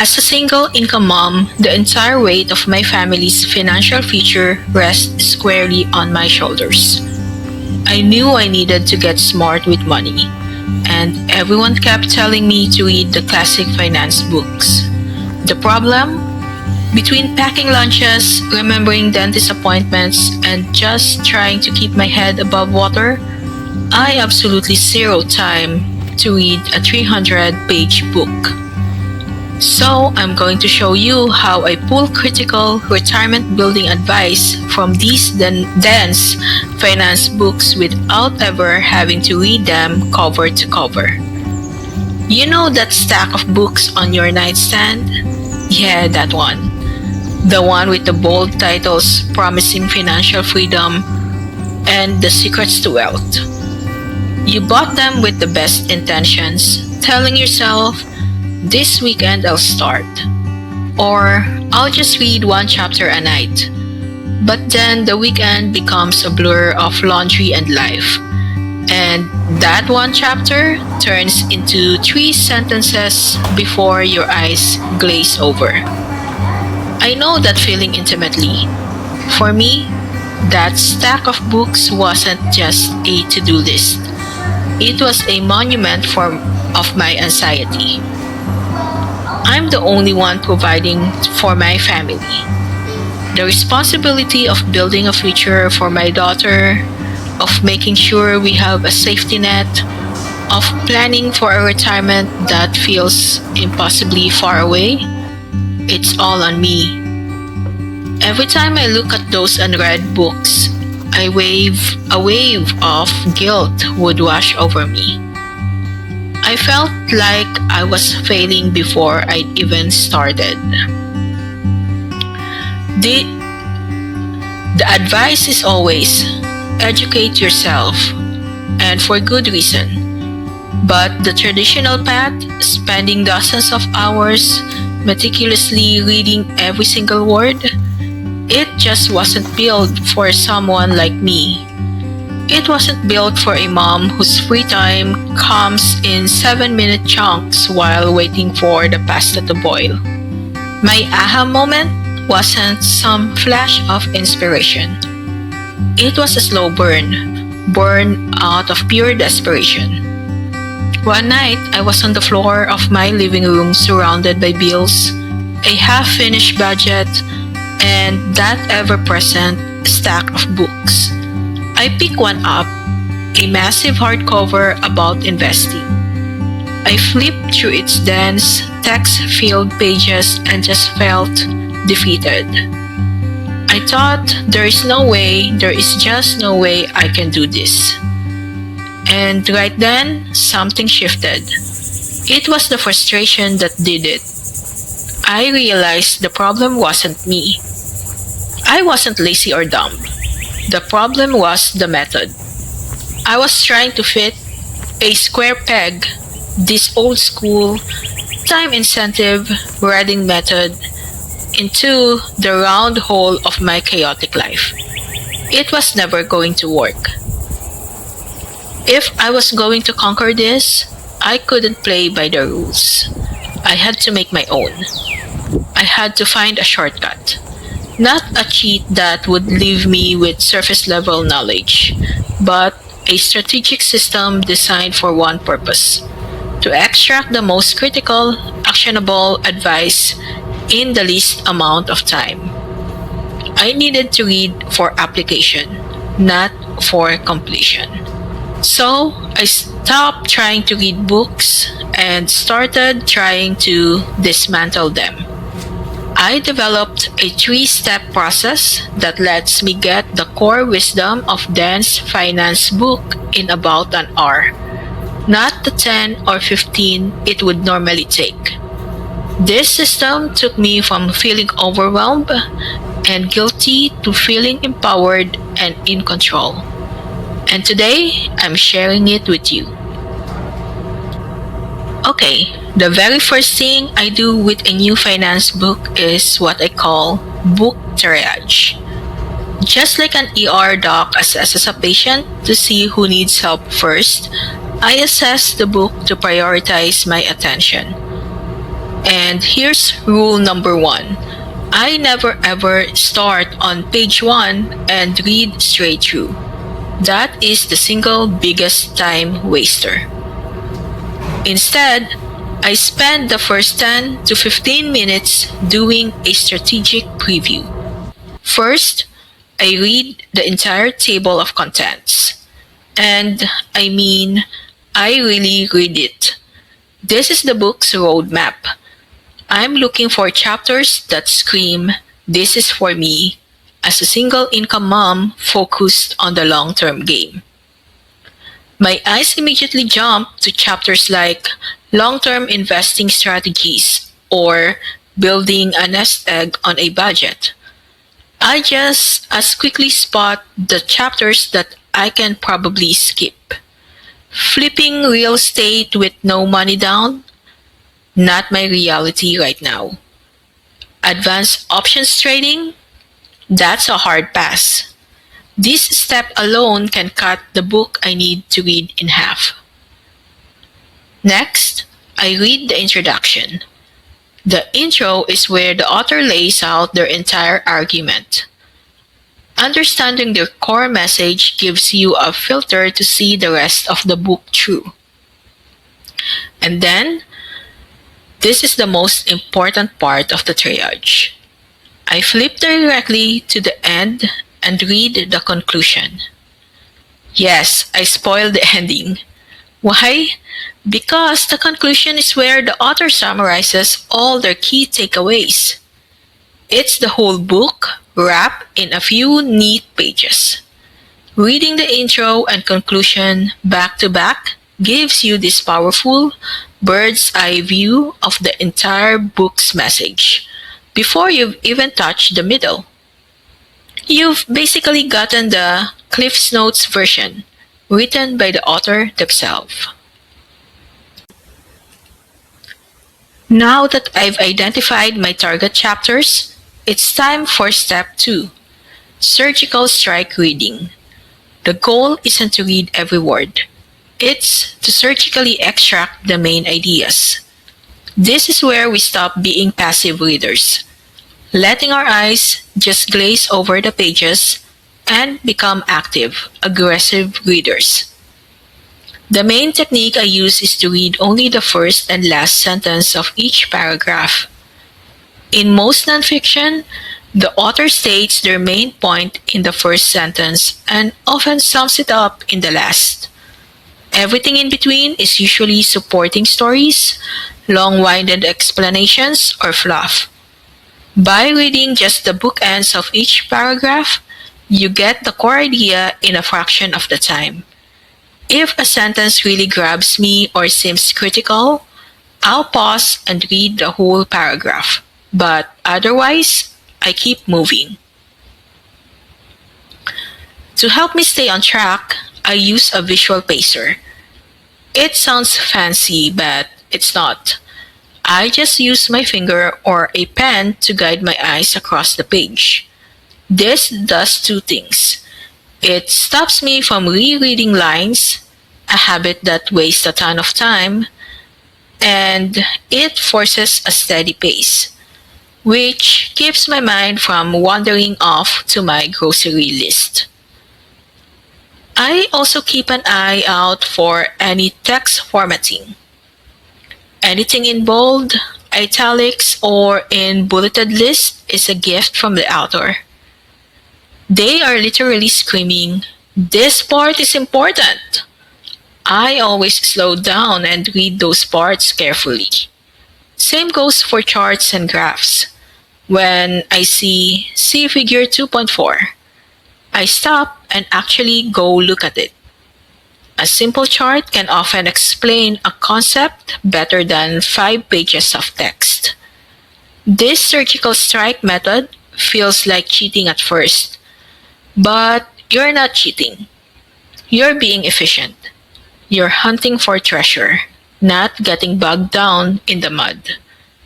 As a single income mom, the entire weight of my family's financial future rests squarely on my shoulders. I knew I needed to get smart with money, and everyone kept telling me to read the classic finance books. The problem? Between packing lunches, remembering dentist appointments, and just trying to keep my head above water, I absolutely zero time to read a 300-page book. So I'm going to show you how I pull critical retirement building advice from these dense finance books without ever having to read them cover to cover. You know that stack of books on your nightstand? Yeah, that one. The one with the bold titles promising financial freedom and the secrets to wealth. You bought them with the best intentions, telling yourself, this weekend I'll start. Or I'll just read one chapter a night. But then the weekend becomes a blur of laundry and life. And that one chapter turns into 3 sentences before your eyes glaze over. I know that feeling intimately. For me, that stack of books wasn't just a to-do list. It was a monument of my anxiety. I'm the only one providing for my family. The responsibility of building a future for my daughter, of making sure we have a safety net, of planning for a retirement that feels impossibly far away, it's all on me. Every time I look at those unread books, a wave of guilt would wash over me. I felt like I was failing before I even started. The advice is always educate yourself, and for good reason. But the traditional path, spending dozens of hours meticulously reading every single word, it just wasn't built for someone like me. It wasn't built for a mom whose free time comes in 7-minute chunks while waiting for the pasta to boil. My aha moment wasn't some flash of inspiration. It was a slow burn out of pure desperation. One night, I was on the floor of my living room surrounded by bills, a half-finished budget, and that ever-present stack of books. I picked one up, a massive hardcover about investing. I flipped through its dense, text-filled pages and just felt defeated. I thought, there is just no way I can do this. And right then, something shifted. It was the frustration that did it. I realized the problem wasn't me. I wasn't lazy or dumb. The problem was the method. I was trying to fit a square peg, this old school, time incentive reading method, into the round hole of my chaotic life. It was never going to work. If I was going to conquer this, I couldn't play by the rules. I had to make my own. I had to find a shortcut. Not a cheat that would leave me with surface level knowledge, but a strategic system designed for one purpose: to extract the most critical, actionable advice in the least amount of time. I needed to read for application, not for completion. So I stopped trying to read books and started trying to dismantle them. I developed a 3-step process that lets me get the core wisdom of dense finance book in about an hour, not the 10 or 15 it would normally take. This system took me from feeling overwhelmed and guilty to feeling empowered and in control. And today, I'm sharing it with you. Okay, the very first thing I do with a new finance book is what I call book triage. Just like an ER doc assesses a patient to see who needs help first, I assess the book to prioritize my attention. And here's rule number one. I never ever start on page 1 and read straight through. That is the single biggest time waster. Instead, I spend the first 10 to 15 minutes doing a strategic preview. First, I read the entire table of contents. And I mean, I really read it. This is the book's roadmap. I'm looking for chapters that scream, "This is for me," as a single income mom focused on the long term game. My eyes immediately jump to chapters like long term investing strategies or building a nest egg on a budget. I just as quickly spot the chapters that I can probably skip. Flipping real estate with no money down? Not my reality right now. Advanced options trading? That's a hard pass. This step alone can cut the book I need to read in half. Next, I read the introduction. The intro is where the author lays out their entire argument. Understanding their core message gives you a filter to see the rest of the book through. And then, this is the most important part of the triage. I flip directly to the end and read the conclusion. Yes, I spoiled the ending. Why? Because the conclusion is where the author summarizes all their key takeaways. It's the whole book wrapped in a few neat pages. Reading the intro and conclusion back to back gives you this powerful bird's eye view of the entire book's message before you've even touched the middle. You've basically gotten the Cliff's Notes version, written by the author themselves. Now that I've identified my target chapters, it's time for step 2, surgical strike reading. The goal isn't to read every word. It's to surgically extract the main ideas. This is where we stop being passive readers, letting our eyes just glaze over the pages and become active, aggressive readers. The main technique I use is to read only the first and last sentence of each paragraph. In most nonfiction, the author states their main point in the first sentence and often sums it up in the last. Everything in between is usually supporting stories, long-winded explanations, or fluff. By reading just the bookends of each paragraph, you get the core idea in a fraction of the time. If a sentence really grabs me or seems critical, I'll pause and read the whole paragraph. But otherwise, I keep moving. To help me stay on track, I use a visual pacer. It sounds fancy, but it's not. I just use my finger or a pen to guide my eyes across the page. This does two things. It stops me from rereading lines, a habit that wastes a ton of time, and it forces a steady pace, which keeps my mind from wandering off to my grocery list. I also keep an eye out for any text formatting. Anything in bold, italics, or in bulleted list is a gift from the author. They are literally screaming, "This part is important!" I always slow down and read those parts carefully. Same goes for charts and graphs. When I see figure 2.4, I stop and actually go look at it. A simple chart can often explain a concept better than 5 pages of text. This surgical strike method feels like cheating at first, but you're not cheating. You're being efficient. You're hunting for treasure, not getting bogged down in the mud.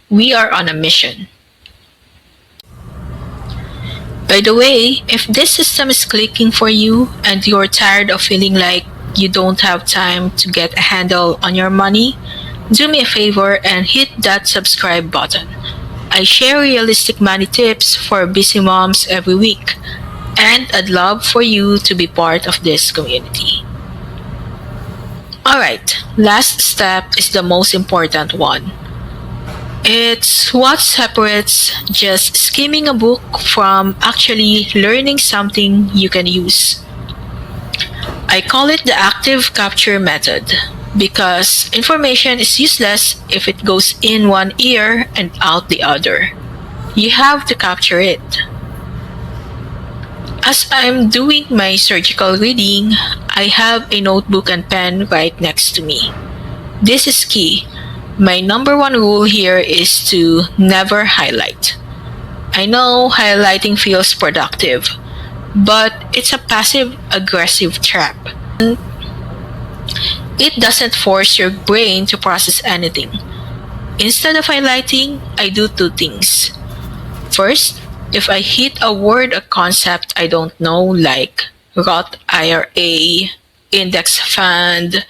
We are on a mission. By the way, if this system is clicking for you and you're tired of feeling like you don't have time to get a handle on your money, do me a favor and hit that subscribe button. I share realistic money tips for busy moms every week, and I'd love for you to be part of this community. Alright, last step is the most important one. It's what separates just skimming a book from actually learning something you can use. I call it the active capture method because information is useless if it goes in one ear and out the other. You have to capture it. As I'm doing my surgical reading, I have a notebook and pen right next to me. This is key. My number one rule here is to never highlight. I know highlighting feels productive, but it's a passive aggressive trap. It doesn't force your brain to process anything. Instead of highlighting, I do two things. First, if I hit a word or concept I don't know, like Roth IRA, index fund,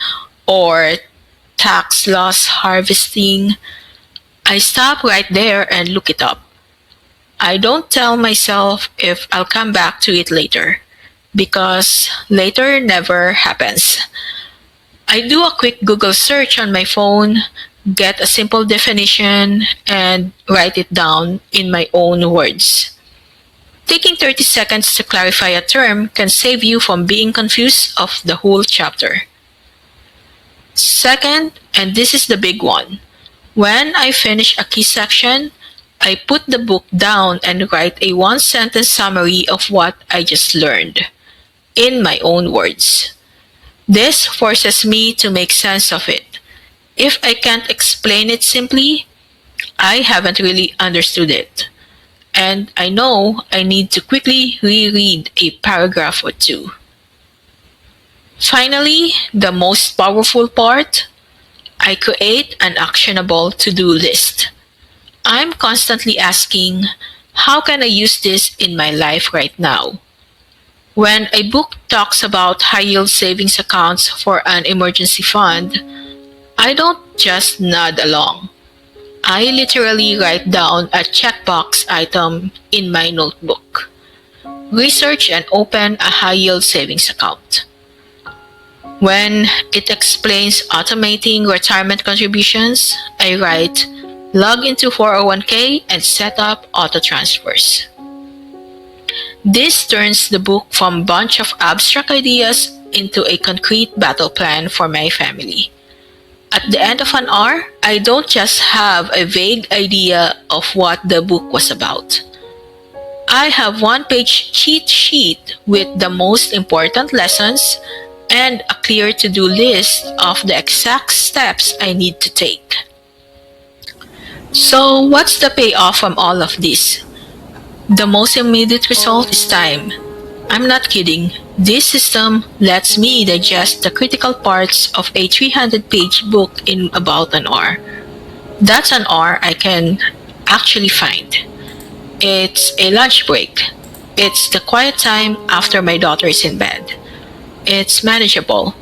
or tax loss harvesting, I stop right there and look it up. I don't tell myself if I'll come back to it later, because later never happens. I do a quick Google search on my phone, get a simple definition, and write it down in my own words. Taking 30 seconds to clarify a term can save you from being confused of the whole chapter. Second, and this is the big one, when I finish a key section, I put the book down and write a one-sentence summary of what I just learned, in my own words. This forces me to make sense of it. If I can't explain it simply, I haven't really understood it. And I know I need to quickly reread a paragraph or two. Finally, the most powerful part, I create an actionable to-do list. I'm constantly asking, how can I use this in my life right now? When a book talks about high-yield savings accounts for an emergency fund, I don't just nod along. I literally write down a checkbox item in my notebook. Research and open a high-yield savings account. When it explains automating retirement contributions, I write, log into 401k and set up auto transfers. This turns the book from a bunch of abstract ideas into a concrete battle plan for my family. At the end of an hour, I don't just have a vague idea of what the book was about. I have one-page cheat sheet with the most important lessons and a clear to-do list of the exact steps I need to take. So, what's the payoff from all of this? The most immediate result is time. I'm not kidding. This system lets me digest the critical parts of a 300-page book in about an hour. That's an hour I can actually find. It's a lunch break. It's the quiet time after my daughter is in bed. It's manageable.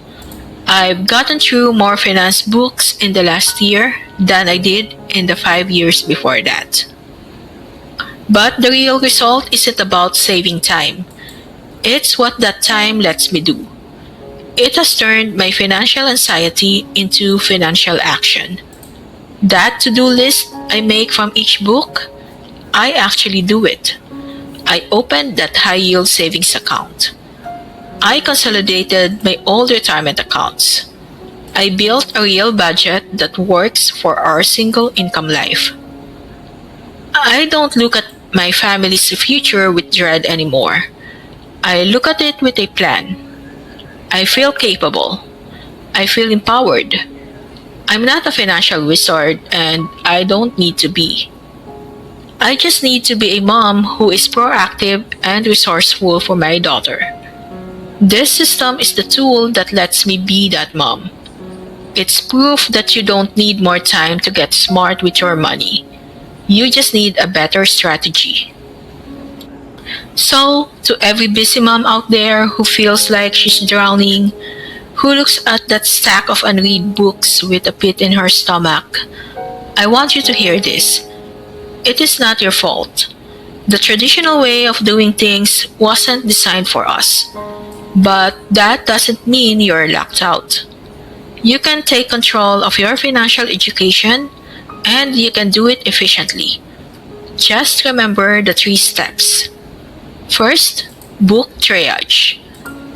I've gotten through more finance books in the last year than I did in the 5 years before that. But the real result isn't about saving time. It's what that time lets me do. It has turned my financial anxiety into financial action. That to-do list I make from each book, I actually do it. I opened that high-yield savings account. I consolidated my old retirement accounts. I built a real budget that works for our single income life. I don't look at my family's future with dread anymore. I look at it with a plan. I feel capable. I feel empowered. I'm not a financial wizard and I don't need to be. I just need to be a mom who is proactive and resourceful for my daughter. This system is the tool that lets me be that mom. It's proof that you don't need more time to get smart with your money. You just need a better strategy. So, to every busy mom out there who feels like she's drowning, who looks at that stack of unread books with a pit in her stomach. I want you to hear this. It is not your fault. The traditional way of doing things wasn't designed for us. But that doesn't mean you're locked out. You can take control of your financial education and you can do it efficiently. Just remember the 3 steps. First, book triage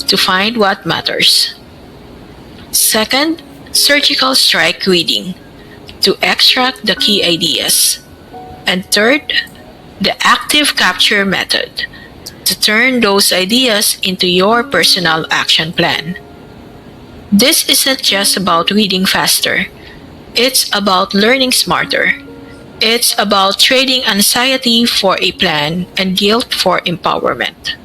to find what matters. Second, surgical strike reading to extract the key ideas. And third, the active capture method to turn those ideas into your personal action plan. This isn't just about reading faster. It's about learning smarter. It's about trading anxiety for a plan and guilt for empowerment.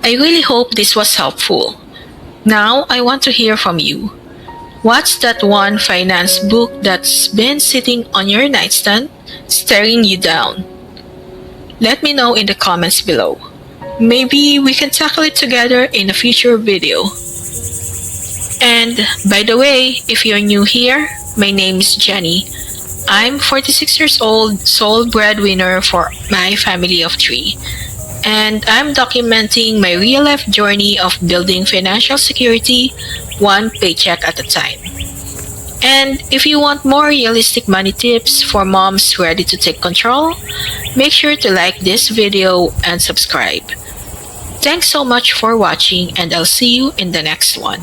I really hope this was helpful. Now I want to hear from you. What's that one finance book that's been sitting on your nightstand, staring you down? Let me know in the comments below. Maybe we can tackle it together in a future video. And by the way, if you're new here, my name is Jenny. I'm 46 years old, sole breadwinner for my family of 3. And I'm documenting my real-life journey of building financial security one paycheck at a time. And if you want more realistic money tips for moms ready to take control, make sure to like this video and subscribe. Thanks so much for watching and I'll see you in the next one.